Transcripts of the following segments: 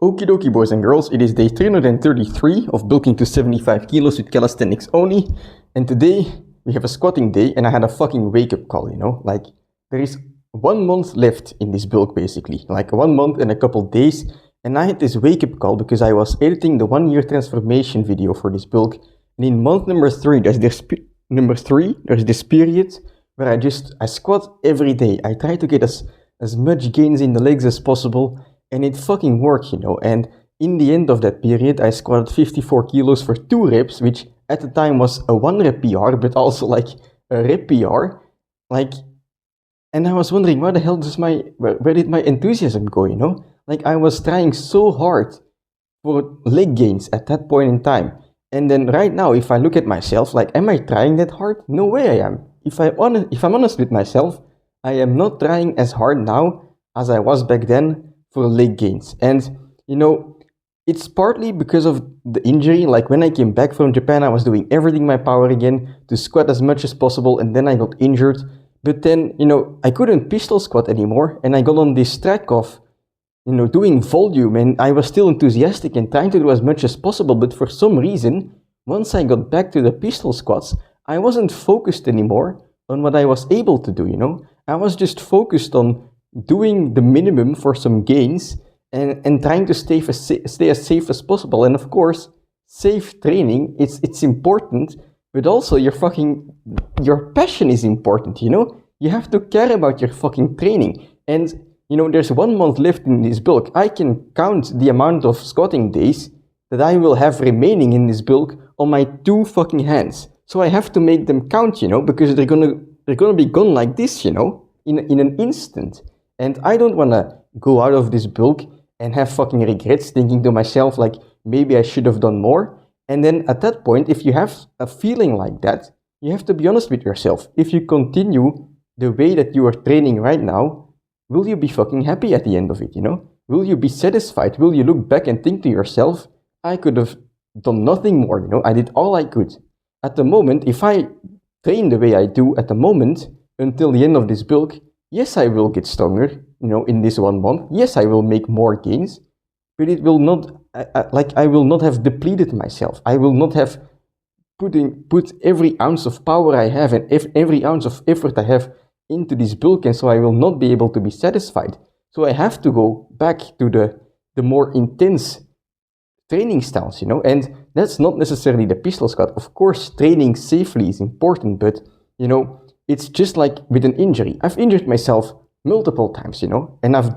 Okie dokie, boys and girls, it is day 333 of bulking to 75 kilos with calisthenics only, and today we have a squatting day, and I had a fucking wake-up call, like, there is 1 month left in this bulk, basically, like 1 month and a couple days, and I had this wake-up call because I was editing the 1 year transformation video for this bulk, and in month number 3, there's this period where I squat every day. I try to get as much gains in the legs as possible, and it fucking worked, and in the end of that period, I squatted 54 kilos for 2 reps, which at the time was a 1 rep PR, but also like a rep PR, and I was wondering, where the hell where did my enthusiasm go, Like, I was trying so hard for leg gains at that point in time, and then right now, if I look at myself, like, am I trying that hard? No way I am. If I'm honest with myself, I am not trying as hard now as I was back then for leg gains. And, it's partly because of the injury. Like, when I came back from Japan, I was doing everything in my power again to squat as much as possible, and then I got injured. But then, I couldn't pistol squat anymore, and I got on this track of, doing volume, and I was still enthusiastic and trying to do as much as possible, but for some reason, once I got back to the pistol squats, I wasn't focused anymore on what I was able to do, I was just focused on doing the minimum for some gains and trying to stay as safe as possible. And of course, safe training, it's important, but also your passion is important, You have to care about your fucking training. And, there's 1 month left in this bulk. I can count the amount of squatting days that I will have remaining in this bulk on my 2 fucking hands. So I have to make them count, because they're gonna be gone like this, in an instant. And I don't wanna go out of this bulk and have fucking regrets, thinking to myself, like, maybe I should have done more. And then at that point, if you have a feeling like that, you have to be honest with yourself. If you continue the way that you are training right now, will you be fucking happy at the end of it, Will you be satisfied? Will you look back and think to yourself, I could have done nothing more, I did all I could. At the moment, if I train the way I do at the moment until the end of this bulk, yes, I will get stronger, in this 1 month. Yes, I will make more gains, but it will not, I will not have depleted myself. I will not have put every ounce of power I have and every ounce of effort I have into this bulk, and so I will not be able to be satisfied. So I have to go back to the more intense training styles, and that's not necessarily the pistol squat. Of course, training safely is important, but, it's just like with an injury. I've injured myself multiple times, and I've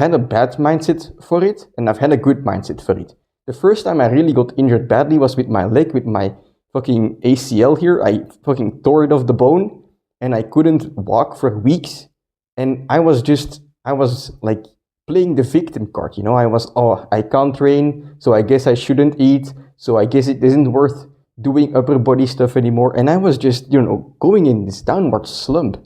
had a bad mindset for it, and I've had a good mindset for it. The first time I really got injured badly was with my leg, with my fucking ACL here. I fucking tore it off the bone, and I couldn't walk for weeks, and I was like playing the victim card, I can't train, so I guess I shouldn't eat, so I guess it isn't worth doing upper body stuff anymore, and I was just, going in this downward slump.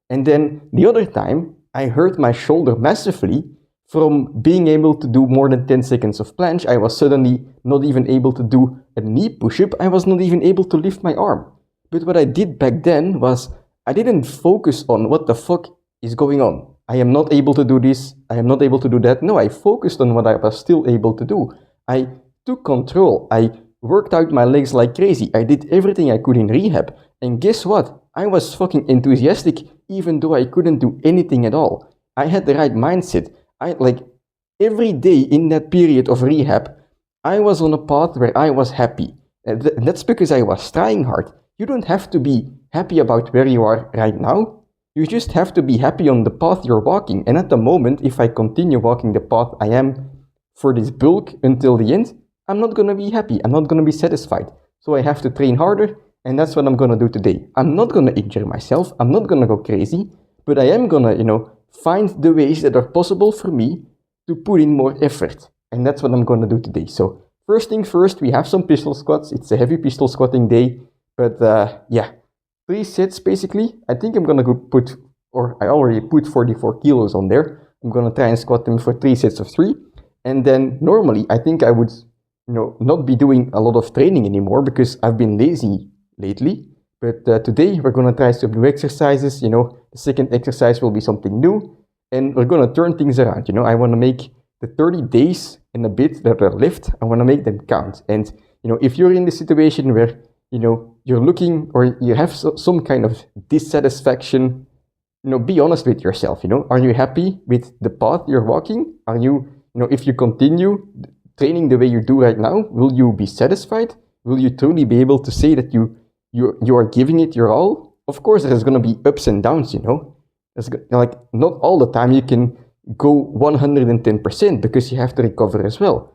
And then the other time, I hurt my shoulder massively from being able to do more than 10 seconds of planche. I was suddenly not even able to do a knee push-up. I was not even able to lift my arm. But what I did back then was, I didn't focus on what the fuck is going on. I am not able to do this, I am not able to do that. No, I focused on what I was still able to do. I took control. I worked out my legs like crazy. I did everything I could in rehab. And guess what? I was fucking enthusiastic even though I couldn't do anything at all. I had the right mindset. Every day in that period of rehab, I was on a path where I was happy. And that's because I was trying hard. You don't have to be happy about where you are right now. You just have to be happy on the path you're walking. And at the moment, if I continue walking the path I am for this bulk until the end, I'm not going to be happy. I'm not going to be satisfied. So I have to train harder, and that's what I'm going to do today. I'm not going to injure myself. I'm not going to go crazy, but I am going to, find the ways that are possible for me to put in more effort. And that's what I'm going to do today. So first thing first, we have some pistol squats. It's a heavy pistol squatting day, but 3 sets basically. I think I'm going to I already put 44 kilos on there. I'm going to try and squat them for 3 sets of 3. And then normally I think I would, not be doing a lot of training anymore because I've been lazy lately. But today we're going to try some new exercises. The second exercise will be something new, and we're going to turn things around. I want to make the 30 days and a bit that are left, I want to make them count. And, if you're in the situation where, you're looking or you have some kind of dissatisfaction, be honest with yourself, are you happy with the path you're walking? Are you, if you continue training the way you do right now, will you be satisfied? Will you truly be able to say that you are giving it your all? Of course, there's going to be ups and downs, It's like not all the time you can go 110% because you have to recover as well.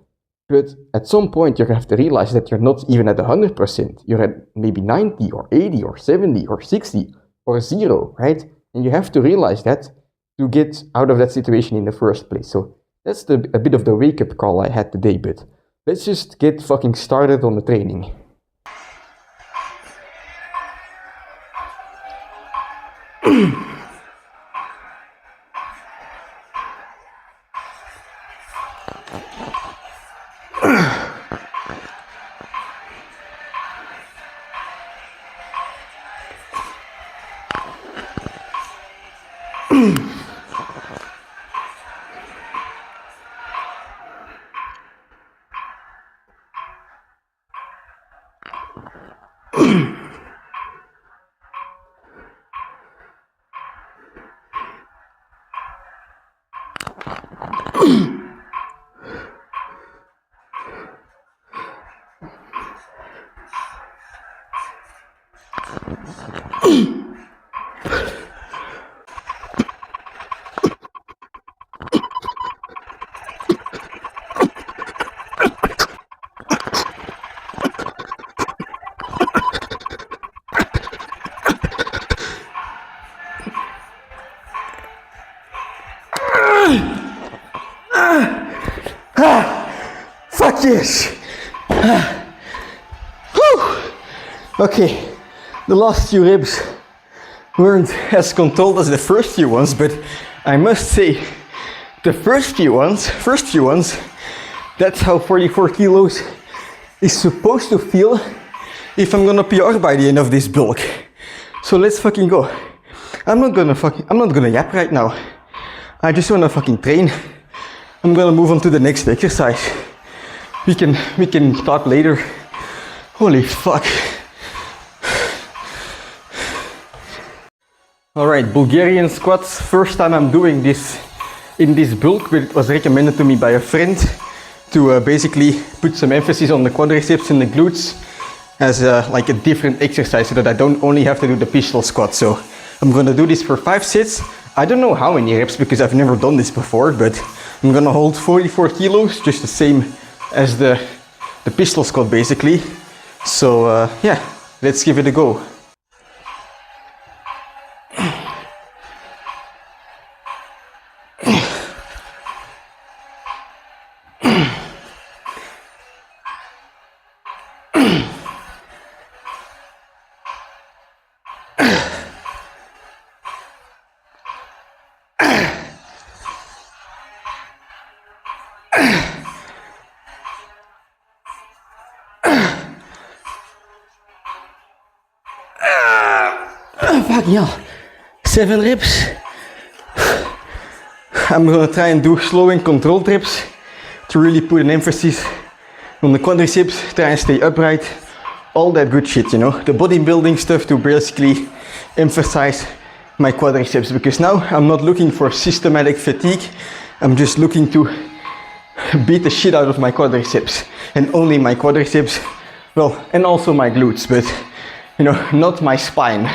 But at some point, you have to realize that you're not even at 100%. You're at maybe 90 or 80 or 70 or 60 or 0, right? And you have to realize that to get out of that situation in the first place. So that's a bit of the wake-up call I had today, but let's just get fucking started on the training. Fuck yes! Okay, the last few reps weren't as controlled as the first few ones, but I must say, the first few ones, that's how 44 kilos is supposed to feel if I'm gonna PR by the end of this bulk. So let's fucking go. I'm not gonna yap right now. I just wanna fucking train. I'm gonna move on to the next exercise. We can talk later. Holy fuck. Alright, Bulgarian squats. First time I'm doing this in this bulk, but it was recommended to me by a friend to basically put some emphasis on the quadriceps and the glutes as like a different exercise so that I don't only have to do the pistol squat. So I'm gonna do this for 5 sets. I don't know how many reps because I've never done this before, but I'm gonna hold 44 kilos, just the same as the pistol squat basically. So yeah, let's give it a go. Fucking hell, 7 reps. I'm gonna try and do slow and controlled reps to really put an emphasis on the quadriceps, try and stay upright, all that good shit, the bodybuilding stuff to basically emphasize my quadriceps, because now I'm not looking for systematic fatigue, I'm just looking to beat the shit out of my quadriceps, and only my quadriceps, well, and also my glutes, but not my spine.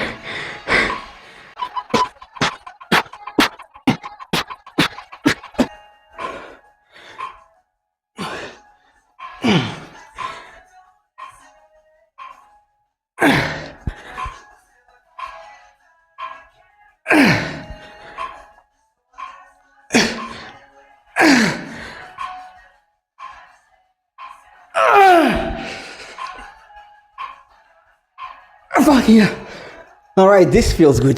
Fuck yeah. Alright, this feels good.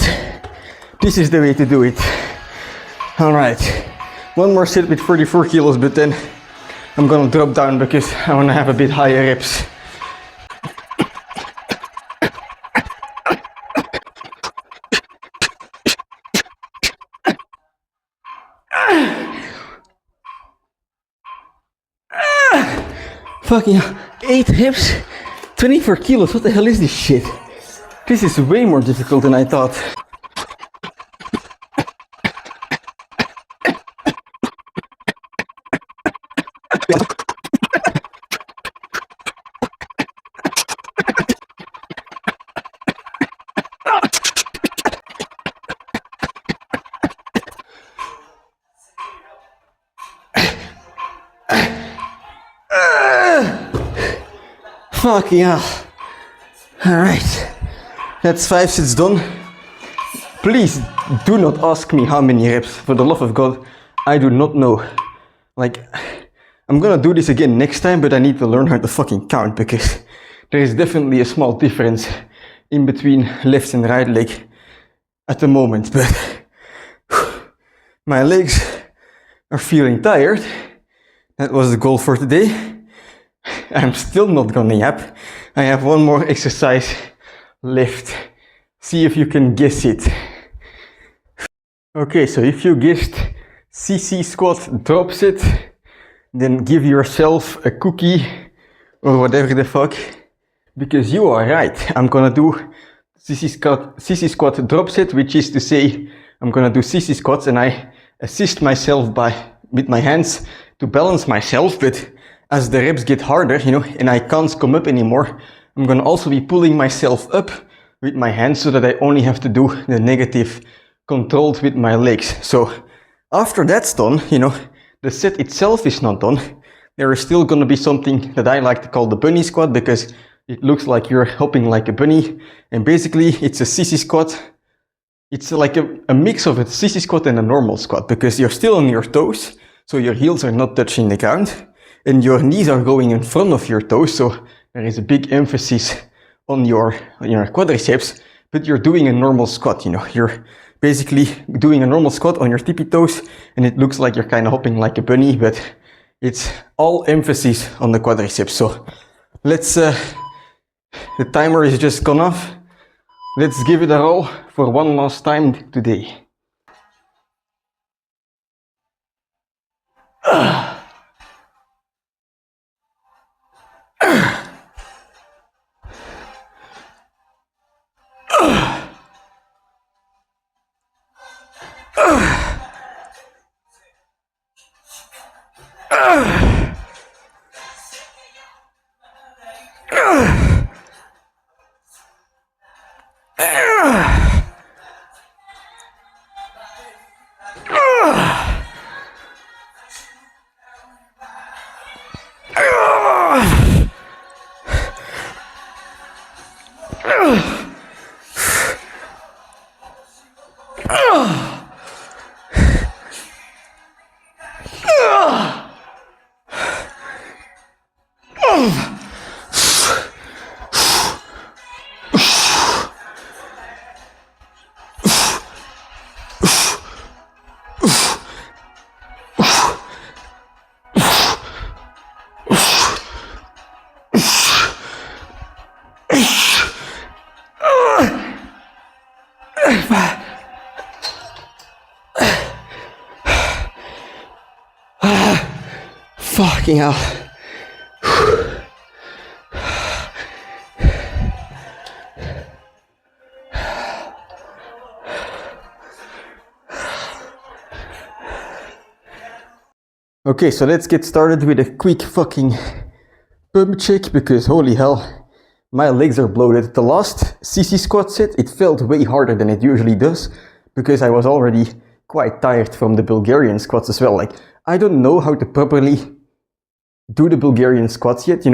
This is the way to do it. Alright. One more set with 44 kilos, but then I'm gonna drop down because I wanna have a bit higher reps. Fucking 8 reps, 24 kilos. What the hell is this shit? This is way more difficult than I thought. Fucking hell. Alright. That's 5 sets done. Please do not ask me how many reps. For the love of God, I do not know. Like, I'm gonna do this again next time, but I need to learn how to fucking count because there is definitely a small difference in between left and right leg at the moment. But my legs are feeling tired. That was the goal for today. I'm still not gonna yap. I have one more exercise left. See if you can guess it. Okay, so if you guessed CC squat drop set, then give yourself a cookie or whatever the fuck, because you are right. I'm gonna do CC squat drop set, which is to say I'm gonna do CC squats and I assist myself with my hands to balance myself, but as the reps get harder, and I can't come up anymore, I'm gonna also be pulling myself up with my hands so that I only have to do the negative controlled with my legs. So after that's done, the set itself is not done. There is still gonna be something that I like to call the bunny squat because it looks like you're hopping like a bunny. And basically it's a sissy squat. It's like a mix of a sissy squat and a normal squat because you're still on your toes. So your heels are not touching the ground. And your knees are going in front of your toes, so there is a big emphasis on your quadriceps, but you're doing a normal squat, You're basically doing a normal squat on your tippy toes, and it looks like you're kind of hopping like a bunny, but it's all emphasis on the quadriceps. So let's, the timer is just gone off. Let's give it a roll for one last time today. Fucking hell. Okay, so let's get started with a quick fucking pump check because holy hell, my legs are bloated. The last CC squat set, it felt way harder than it usually does because I was already quite tired from the Bulgarian squats as well. Like, I don't know how to properly do the Bulgarian squats yet,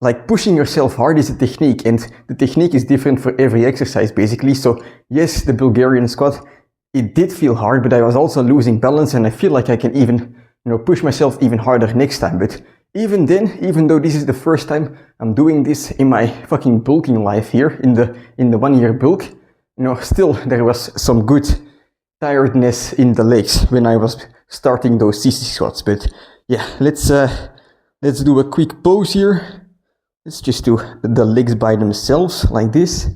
like pushing yourself hard is a technique and the technique is different for every exercise basically. So yes, the Bulgarian squat, it did feel hard, but I was also losing balance and I feel like I can even, push myself even harder next time. But even then, even though this is the first time I'm doing this in my fucking bulking life here in the 1 year bulk, still there was some good tiredness in the legs when I was starting those CC squats. But yeah, let's do a quick pose here. Let's just do the legs by themselves like this.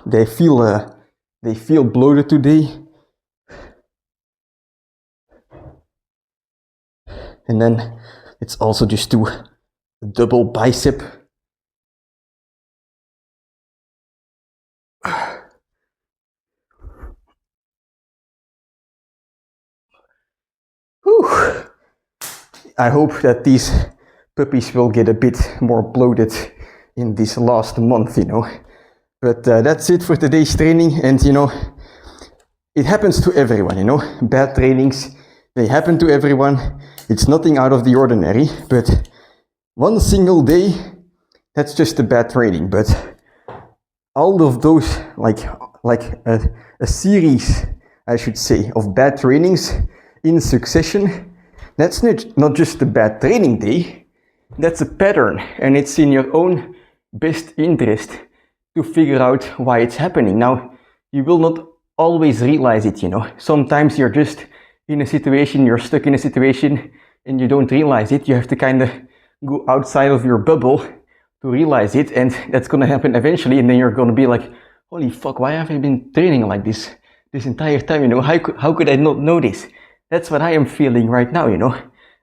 They feel bloated today. And then let's also just do double bicep. Whew. I hope that these puppies will get a bit more bloated in this last month, you know. But that's it for today's training, and you know, it happens to everyone, you know. Bad trainings, they happen to everyone. It's nothing out of the ordinary, but one single day, that's just a bad training. But all of those, like a series, I should say, of bad trainings in succession, that's not just a bad training day, that's a pattern, and it's in your own best interest to figure out why it's happening. Now, you will not always realize it, you know. Sometimes you're just in a situation, you're stuck in a situation, and you don't realize it. You have to kind of go outside of your bubble to realize it, and that's gonna happen eventually, and then you're gonna be like, holy fuck, why have I been training like this entire time, you know? How could I not know this? That's what I am feeling right now, you know.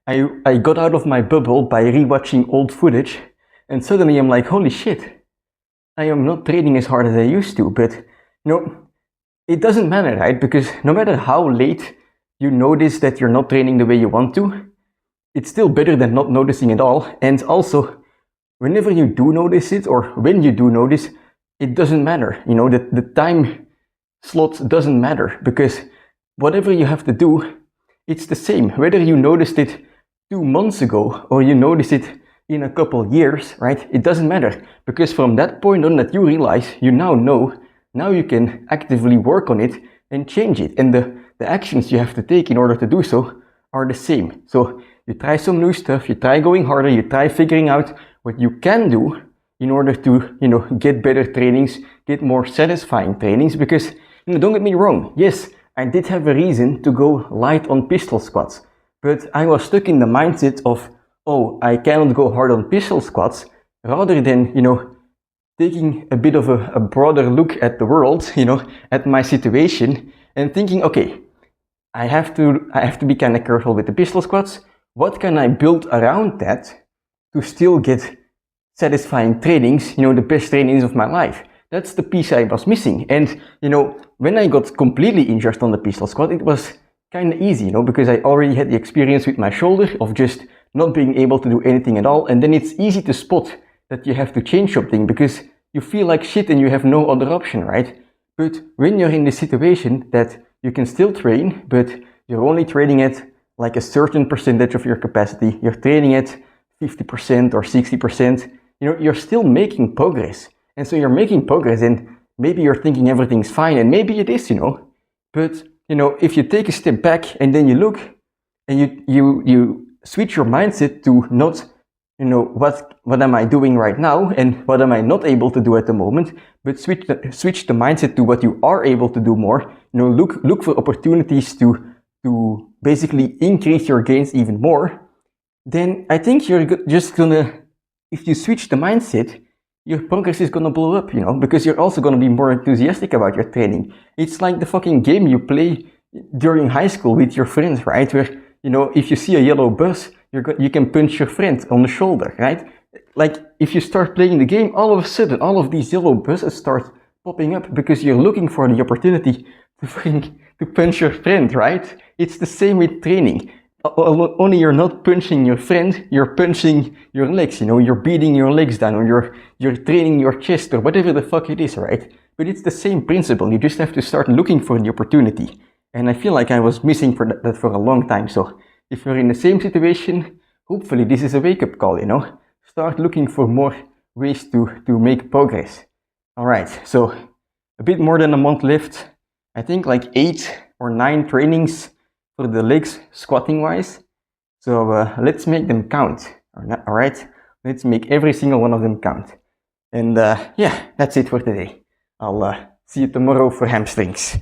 I got out of my bubble by rewatching old footage, and suddenly I'm like, holy shit, I am not training as hard as I used to. But, you know, it doesn't matter, right? Because no matter how late you notice that you're not training the way you want to, it's still better than not noticing at all. And also, whenever you do notice it, or when you do notice, it doesn't matter. You know, the time slot doesn't matter, because whatever you have to do, it's the same. Whether you noticed it 2 months ago or you notice it in a couple years, right? It doesn't matter, because from that point on that you realize, you now know, now you can actively work on it and change it. And the actions you have to take in order to do so are the same. So you try some new stuff, you try going harder, you try figuring out what you can do in order to, you know, get better trainings, get more satisfying trainings. Because, you know, don't get me wrong, yes, I did have a reason to go light on pistol squats, but I was stuck in the mindset of, oh, I cannot go hard on pistol squats, rather than, you know, taking a bit of a broader look at the world, you know, at my situation, and thinking, okay, I have to be kind of careful with the pistol squats. What can I build around that to still get satisfying trainings, you know, the best trainings of my life? That's the piece I was missing. And, you know, when I got completely injured on the pistol squat, it was kind of easy, you know, because I already had the experience with my shoulder of just not being able to do anything at all. And then it's easy to spot that you have to change something, because you feel like shit and you have no other option, right? But when you're in the situation that you can still train, but you're only training at like a certain percentage of your capacity, you're training at 50% or 60%, you know, you're still making progress. And so you're making progress, and maybe you're thinking everything's fine, and maybe it is, you know. But, you know, if you take a step back and then you look and you switch your mindset to not, you know, what am I doing right now and what am I not able to do at the moment, but switch the mindset to what you are able to do more, you know, look for opportunities to basically increase your gains even more, then I think you're just gonna, if you switch the mindset, your progress is gonna blow up, you know, because you're also gonna be more enthusiastic about your training. It's like the fucking game you play during high school with your friends, right? Where, you know, if you see a yellow bus, you can punch your friend on the shoulder, right? Like, if you start playing the game, all of a sudden, all of these yellow buses start popping up because you're looking for the opportunity to punch your friend, right? It's the same with training. Only you're not punching your friend, you're punching your legs, you know, you're beating your legs down, or you're training your chest, or whatever the fuck it is, right? But it's the same principle. You just have to start looking for the opportunity. And I feel like I was missing that for a long time. So if you're in the same situation, hopefully this is a wake-up call, you know? Start looking for more ways to make progress. All right, so a bit more than a month left. I think like 8 or 9 trainings for the legs, squatting wise. So let's make them count. All right, let's make every single one of them count. And yeah, that's it for today. I'll see you tomorrow for hamstrings.